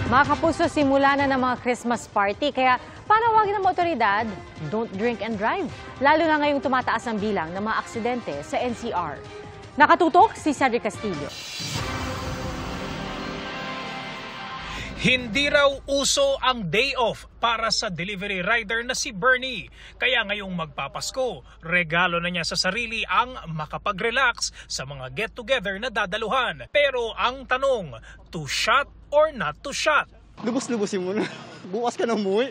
Mga kapuso, simula na ng mga Christmas party. Kaya panawagin ng mga otoridad, don't drink and drive. Lalo na ngayong tumataas ang bilang ng mga aksidente sa NCR. Nakatutok si Cedric Castillo. Hindi raw uso ang day off para sa delivery rider na si Bernie. Kaya ngayong magpapasko, regalo na niya sa sarili ang makapag-relax sa mga get-together na dadaluhan. Pero ang tanong, to shot or not to shot? Lubos-lubosin mo na. Bukas ka na umuwi.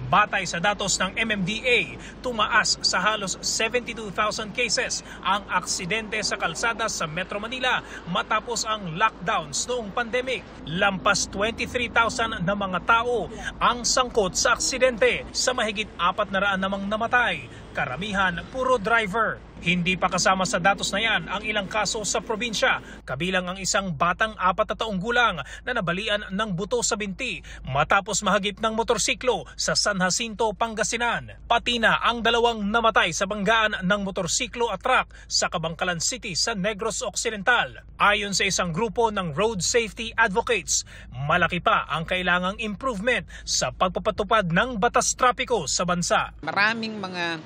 Batay sa datos ng MMDA, tumaas sa halos 72,000 cases ang aksidente sa kalsada sa Metro Manila matapos ang lockdowns noong pandemic. Lampas 23,000 na mga tao ang sangkot sa aksidente, sa mahigit 400 namang namatay. Karamihan puro driver. Hindi pa kasama sa datos na yan ang ilang kaso sa probinsya, kabilang ang isang batang 4 na taong gulang na nabalian ng buto sa binti matapos mahagip ng motorsiklo sa San Jacinto, Pangasinan. Pati na ang 2 namatay sa banggaan ng motorsiklo at truck sa Kabangkalan City sa Negros Occidental. Ayon sa isang grupo ng Road Safety Advocates, malaki pa ang kailangang improvement sa pagpapatupad ng batas trapiko sa bansa. Maraming mga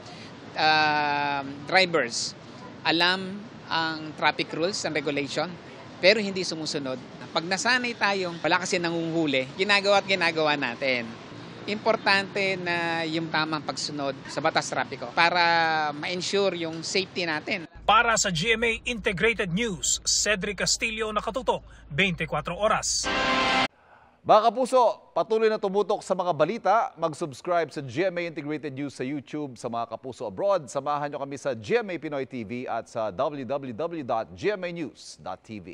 drivers alam ang traffic rules and regulation pero hindi sumusunod. Pag nasanay tayong wala kasi nangunghuli, ginagawa natin. Importante na yung tamang pagsunod sa batas trapiko para ma-ensure yung safety natin. Para sa GMA Integrated News, Cedric Castillo, nakatutok 24 oras. Mga kapuso, patuloy na tumutok sa mga balita. Mag-subscribe sa GMA Integrated News sa YouTube. Sa mga kapuso abroad, samahan nyo kami sa GMA Pinoy TV at sa www.gmanews.tv.